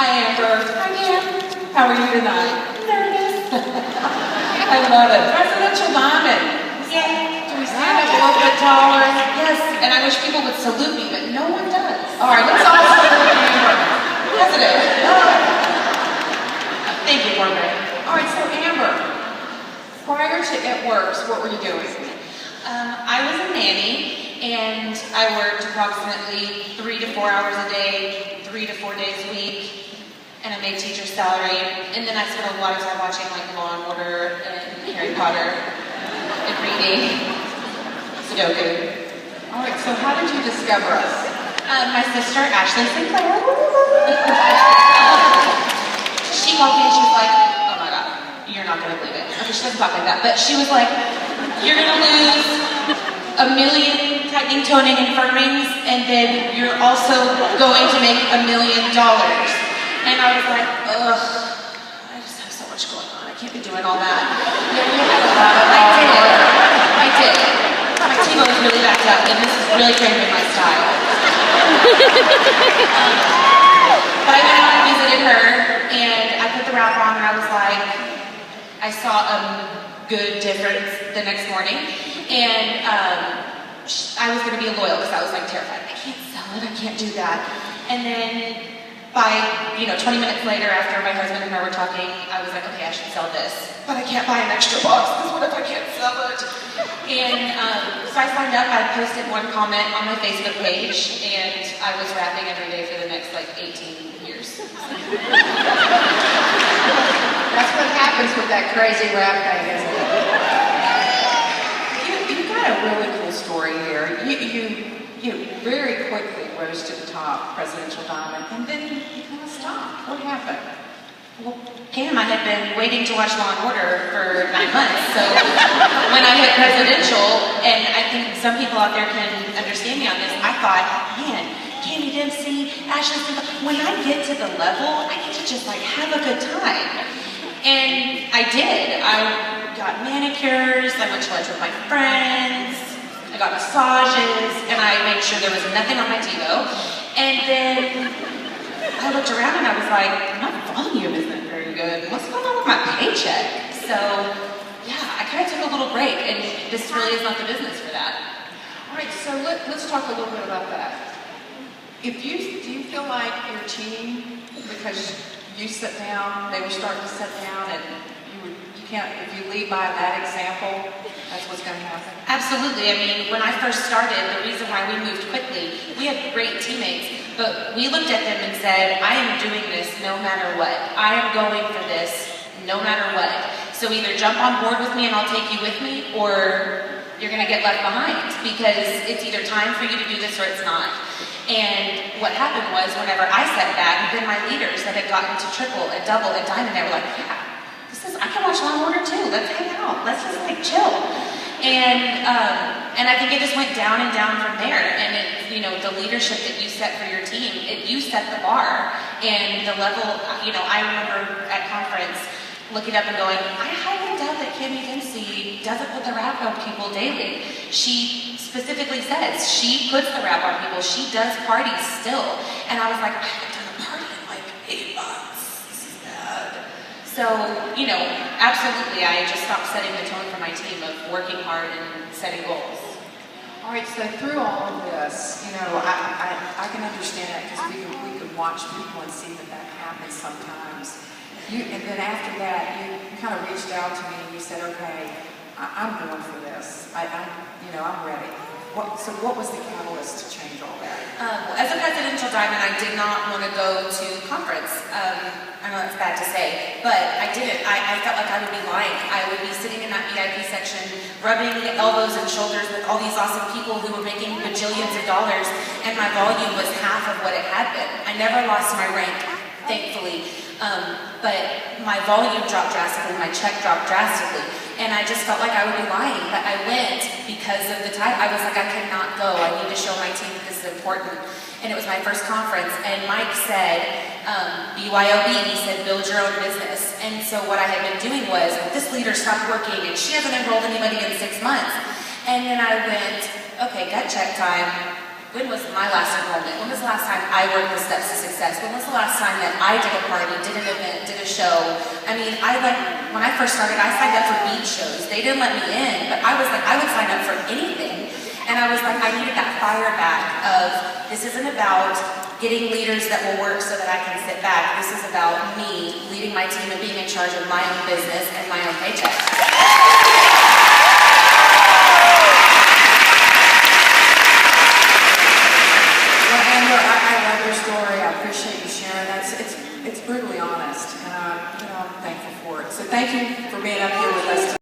Hi, Amber. Hi, Pam. How are you tonight? Nervous. I love it. Presidential diamond. Yay. Do we stand up a little bit taller? Yes, and I wish people would salute me, but no one does. All right, let's all salute Amber. President. Thank you, Corbett. All right, so Amber, prior to It Works, what were you doing? I was a nanny, and I worked approximately 3 to 4 hours a day, 3 to 4 days a week, and I made teacher salary. And then I spent a lot of time watching like Law and Order and Harry Potter and reading Sudoku. All right, so how did you discover us? My sister, Ashley Sinclair, she called me and she was like, oh my God, you're not gonna believe it. Okay, she doesn't talk like that, but she was like, you're gonna lose 1 million tightening, toning, and firmings, and then you're also going to make $1 million. And I was like, ugh, I just have so much going on. I can't be doing all that. Yeah, you had a lot of I did. My T-bone was really backed up, and this is really cramping my style. But I went out and visited her, and I put the wrap on, and I was like, I saw a good difference the next morning, and I was going to be a loyal because I was like terrified. I can't sell it. I can't do that. And then by 20 minutes later, after my husband and I were talking, I was like, okay, I should sell this, but I can't buy an extra box because what if I can't sell it? And so I signed up. I posted one comment on my Facebook page, and I was rapping every day for the next like 18 years. That's what happens with that crazy rap thing, isn't it? You've got a really cool story here. You very quickly rose to the top, Presidential Diamond, and then you kind of stopped. What happened? Well, Pam, I had been waiting to watch Law and Order for 9 months, so when I hit Presidential, and I think some people out there can understand me on this, I thought, man, Candy Dempsey, Ashley, when I get to the level, I get to just like have a good time. And I did. I got manicures, I went to lunch with my friends, I got massages, and I made sure there was nothing on my TiVo. And then I looked around and I was like, my volume isn't very good. What's going on with my paycheck? So yeah, I kind of took a little break, and this really is not the business for that. All right, so let's talk a little bit about that. Do you feel like your team, because you sit down, they were starting to sit down, and you can't, if you lead by that example, that's what's going to happen? Absolutely. I mean, when I first started, the reason why we moved quickly, we had great teammates, but we looked at them and said, I am doing this no matter what. I am going for this no matter what. So either jump on board with me and I'll take you with me, or you're going to get left behind, because it's either time for you to do this or it's not. And what happened was, whenever I sat back, then my leaders that had gotten to triple and double and diamond, they were like, yeah, I can watch Law and Order too. Let's hang out. Let's just like chill. And I think it just went down and down from there. And the leadership that you set for your team, you set the bar. And the level, I remember at conference looking up and going, I highly doubt that Kimmy Dempsey doesn't put the wrap on people daily. She specifically says she puts the wrap on people. She does parties still. And I was like, I haven't done a party in like 8 months. This is bad. So, absolutely, I just stopped setting the tone for my team of working hard and setting goals. All right, so through all of this, I can understand that, because we can watch people and see that happens sometimes. And then after that, you kind of reached out to me and you said, okay, I'm going for this. I'm ready. So what was the catalyst to change all that? As a presidential diamond, I did not want to go to conference. I know that's bad to say, but I didn't. I felt like I would be lying. I would be sitting in that VIP section, rubbing elbows and shoulders with all these awesome people who were making bajillions of dollars, and my volume was half of what it had been. I never lost my rank, thankfully, but my volume dropped drastically, my check dropped drastically. And I just felt like I would be lying, but I went because of the time. I was like, I cannot go. I need to show my team that this is important. And it was my first conference, and Mike said, BYOB, he said, build your own business. And so what I had been doing was, this leader stopped working, and she hasn't enrolled anybody in 6 months. And then I went, okay, gut check time. when was my last enrollment? When was the last time I worked the steps to success? When was the last time that I did a party, did an event, did a show? I mean, when I first started, I signed up for beach shows. They didn't let me in, but I was like, I would sign up for anything. And I was like, I needed that fire back of, this isn't about getting leaders that will work so that I can sit back. This is about me leading my team and being in charge of my own business and my own paycheck. I love your story. I appreciate you sharing. It's brutally honest, and I'm thankful for it. So thank you for being up here with us today.